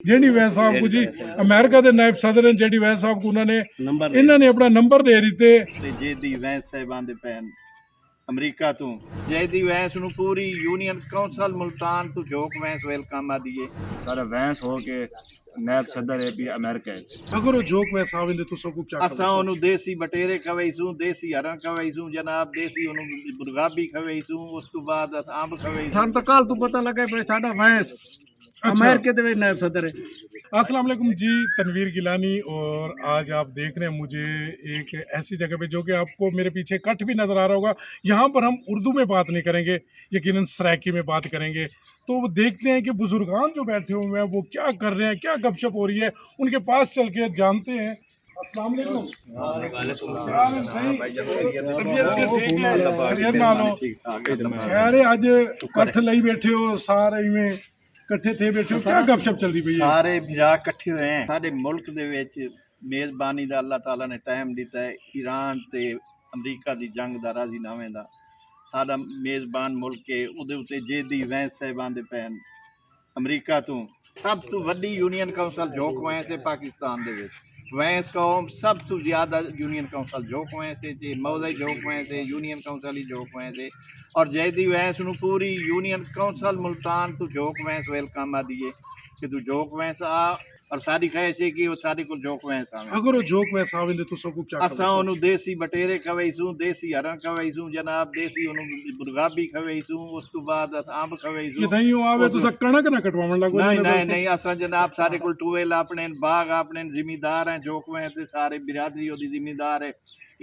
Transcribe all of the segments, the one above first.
JD वैस साहब को जी अमेरिका के नायब सदर हैं जेडी वैस साहब को उन्होंने इन्होंने अपना नंबर दे दिते जेडी वैस साहबान दे पैन अमरीका तो जेडी वैस ਨੂੰ पूरी यूनियन काउंसिल मुल्तान तो जोक वैस वेलकम आ दिए सारा वैंस हो के नायब सदर है भी अमेरिका अगर वो जोक वैस साहब इंदे तुसो को क्या असा ਉਹਨੂੰ देसी बटेरे खवेसू देसी हरा खवेसू जनाब देसी ਉਹਨੂੰ मुर्गाबी खवेसू उस तो बाद अंब खवेसू ਸਾਨੂੰ ਤਾਂ ਕੱਲ ਤੋਂ ਪਤਾ ਲੱਗਾ ਵੀ ਸਾਡਾ ਵੈਂਸ अमेरिका के नायब सदर है। अस्सलाम वालेकुम जी, तनवीर गिलानी और आज आप देख रहे हैं मुझे एक ऐसी जगह पे जो कि आपको मेरे पीछे कट भी नज़र आ रहा होगा। यहाँ पर हम उर्दू में बात नहीं करेंगे, यकीनन सराइकी में बात करेंगे। तो वो देखते हैं कि बुजुर्गान जो बैठे हुए हैं वो क्या कर रहे हैं, क्या गपशप हो रही है, उनके पास चल के जानते हैं। अस्सलाम वालेकुम। अज कट्ठ लाई बैठे हो सारे में इकट्ठे थे बैठे हो, क्या गपशप चलती पई है? सारे भरा इकट्ठे हुए हैं साडे मुल्क दे विच मेज़बानी दा अल्लाह ताला ने टाइम दिता है ईरान ते अमरीका दी जंग दा राज़ीनामे दा साडा मेज़बान मुल्क है उहदे उत्ते जेडी वैंस साहिबान दे पैन अमरीका तो सब तो वड्डी यूनियन काउंसिल जोक वैंस है पाकिस्तान दे विच वैंस कौम सब तो ज़्यादा यूनियन काउंसिल जोक वैंस है मौजा जोक वैंस है यूनियन काउंसिल ही जोक वैंस है और जैदी वैंस ਨੂੰ पूरी यूनियन काउंसिल मुल्तान तो जोक वैंस वेलकम आ दिए कि तू जोक वैंस आ और साडी ख्वाहिश है कि वो साडी को जोक वैंस आवे अगर वो जोक वैंस आवे तो तुसो को क्या असा ਉਹਨੂੰ देसी बटेरे खवेसू देसी हरा खवेसू जनाब देसी ਉਹਨੂੰ मुर्गाबी खवेसू उस तो बाद अंब खवेसू कि नहीं आवे तो कणक ना कटवावन लगो नहीं नहीं नहीं असा जनाब सारे को टूवेल अपने बाग अपने जिम्मेदार हैं जोक वैंस ते सारे बिरादरी ओदी जिम्मेदार है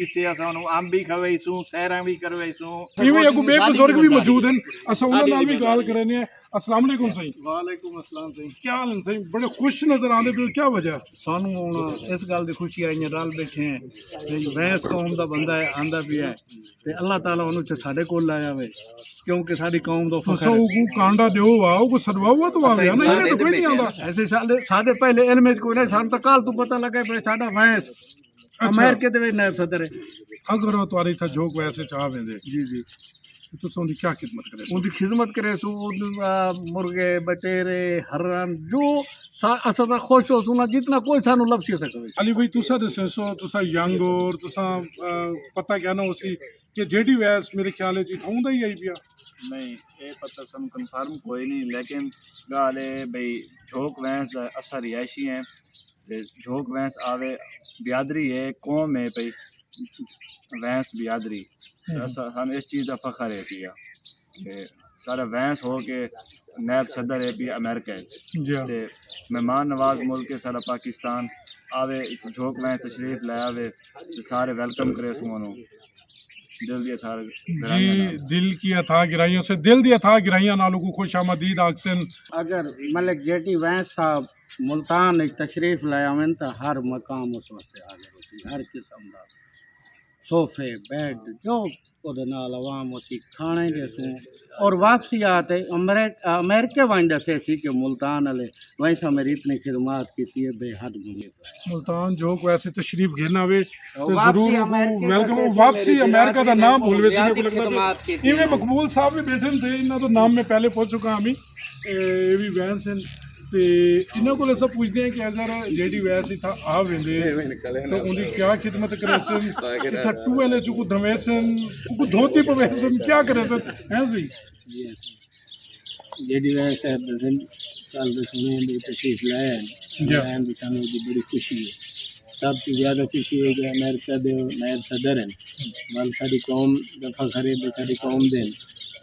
इत्थे असा ਉਹਨੂੰ अंब भी खवेसू सैरां भी करवेसू इवे को बेबुजुर्ग भी मौजूद हैं असा उन्हां नाल भी गल करने हैं। अस्सलाम वालेकुम सही। वालेकुम अस्सलाम सही। क्या हाल है सही? बड़े खुश नजर आंदे पे, क्या वजह? सानू हुण इस गल दी खुशी आई रल बैठे हैं ते वैंस कौम दा बंदा है आंदा भी है ते अल्लाह ताला ओनू च साडे कोल लाया वे क्योंकि साडी कौम दा फखर तुसो को कांडा दियो वाओ को सदवाओ तो आवे ना, इन्हें तो कोई नहीं आंदा। ऐसे साडे पहले इल्म च कोई नहीं सानू तो कल तो पता लगा भी साडा वैंस अमेरिका दे नायब सदर है। अगर वो तुम्हारी था जोक वैसे चाह वेंदे जी जी तो तुसो उनकी क्या खिदमत करे? उनकी खिदमत करे सू मुर्गे बटेरे हरण जो असा खुश हो सुना जितना कोई सानू लपसी सके। अली भाई तुसा दे सेंसो तुसा यंग और तुसा पता क्या ना उसी कि जेडी वैस मेरे ख्याल च थाउंदा ही आई पिया नहीं ये पता सम कंफर्म कोई नहीं लेकिन गाल है भाई झोंक वैंस दा असा रिहायशी है ते झोंक वैंस आवे बियादरी है कौम है भाई वैंस बियादरी असा हम इस चीज़ का फखर है पिया कि सारा वैंस हो के नायब सदर है भी अमेरिका ते मेहमान नवाज मुल्क है सारा पाकिस्तान आवे झोंक वैंस तशरीफ ले आवे ते सारे वेलकम करे सुनो दिल दी अथा जी दिल की अथा गिराइयों से दिल दी अथा गिराइयां नालों को खुश आमदीद आखसन। अगर मलिक जेडी वैंस साहब मुल्तान एक तशरीफ लाया आवन तो हर मकाम उस वास्ते हाजिर होती हर किस्म का सोफे बेड जो ओदे नाल आवाम उसी खाने देसूँ और वापसी आते अमेरिका वन दसे सी कि मुल्तान वाले वैसा मेरी इतनी खिदमत की है बेहद मुझे मुल्तान जो को ऐसे तशरीफ घेरना वे तो जरूर वेलकम वापसी अमेरिका का नाम भूल वे को लगता है इवे मकबूल साहब भी बैठे थे इन्ना तो नाम में पहले पहुंच चुका हमी ये भी वैंस हैं ते इन्हों को ऐसा पूछते हैं कि अगर जेडी वैस इतना आ वेंदे तो उनकी क्या खिदमत करेसन इतना टूएले चुकू धमेसन को धोती पवेसन क्या करेसन हैं सही जेडी वैंस साहब दसन कल दे सुने दे तशरीफ लाया है भी सानू दी बड़ी खुशी है। सब तो ज़्यादा खुशी है कि अमेरिका दे नायब सदर हैं वाल साडी कौम दा फखर है साडी कौम दे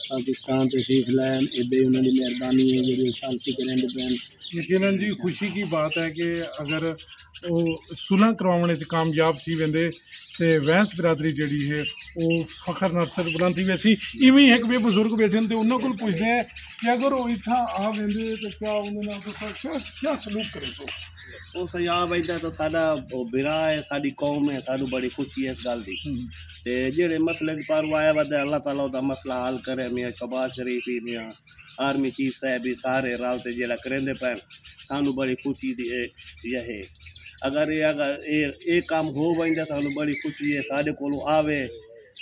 पाकिस्तान तशरीफ लाया एडे उन्होंने मेहरबानी है जो सालसी करेंगे पैन यकीनन जी खुशी की बात है कि अगर वो सुलह करवाने च कामयाब थी वेंदे ते वैंस बिरादरी जड़ी है वो फखर नरसर बुलंद थी वैसी इवें एक बे बुजुर्ग बैठे हैं तो उन्होंने को पूछते हैं कि अगर वो इतना आ वेंदे तो क्या उन्होंने क्या सलूक करे सो ਉਹ ਸਜਾਬ ਇੱਦਾਂ ਤਾਂ ਸਾਡਾ ਉਹ ਬਿਰਾ ਹੈ ਸਾਡੀ ਕੌਮ ਹੈ ਸਾਨੂੰ ਬੜੀ ਖੁਸ਼ੀ ਹੈ ਇਸ ਗੱਲ ਦੀ ਤੇ ਜਿਹੜੇ ਮਸਲੇ ਦੇ ਪਰ ਆਇਆ ਵਾ ਅੱਲਾਹ ਤਾਲਾ ਉਹਦਾ ਮਸਲਾ ਹੱਲ ਕਰੇ ਮੀਆਂ ਸ਼ਬਾਜ਼ ਸ਼ਰੀਫ ਹੀ ਮੀਆਂ ਆਰਮੀ ਚੀਫ ਸਾਹਿਬ ਵੀ ਸਾਰੇ ਰਲ ਤੇ ਜਿਹੜਾ ਕਰਿੰਦੇ ਪੈਣ ਸਾਨੂੰ ਬੜੀ ਖੁਸ਼ੀ ਦੀ ਇਹ ਹੈ अगर ये काम हो वंदा सानू बड़ी खुशी है साढ़े को आवे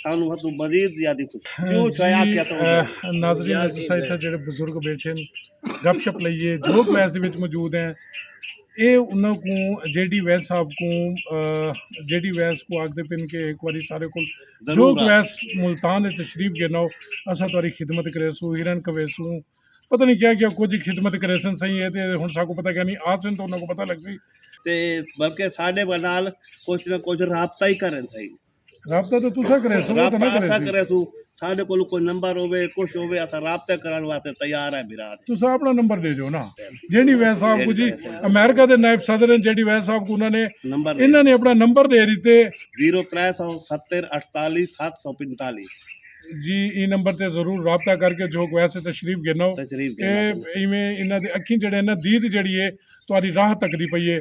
सानू हतू मजीद ज्यादा खुश क्यों छाया क्या समझ नाजरीन अस इत्थे जेह्ड़े बजुर्ग बैठे न गपशप लइए जोक वैस दे विच मौजूद हैं ਇਹ ਉਹਨਾਂ को जेडी वैस साहब को जेडी वैस को आखदे पिन के एक बारी सारे को जोक वैस मुल्तान दे तशरीफ गिनाओ असा तुहारी खिदमत करेसू हिरन कवेसू पता नहीं क्या क्या कुछ खिदमत करेसन सही है ते हुण साकू पता क्या नहीं आसन तो उन्हां को पता लग सी ते बल्कि साडे नाल कुछ ना कुछ राबता ही करन सही राबता तो तुसा करेसू वो तो ना राबता असा करेसू करेसू साडे कोल कोई नंबर होवे कुछ होवे असा राबता करन वास्ते तैयार है बिराद तुसा अपना नंबर दे दो ना जेडी वैस साहब को जी अमेरिका दे नायब सदर हैं जेडी वैस साहब को उन्होंने नंबर इन्होंने अपना नंबर दे दिते 0370 48 745 जी ई नंबर ते जरूर राबता करके जोक वैसे तशरीफ गिनाओ तशरीफ ਇਹ ਇਵੇਂ ਇਹਨਾਂ ਦੇ ਅੱਖੀਂ ਜਿਹੜੇ ਨਾ ਦੀਦ ਜਿਹੜੀ ਹੈ ਤੁਹਾਡੀ ਰਾਹ ਤੱਕਦੀ ਪਈ ਹੈ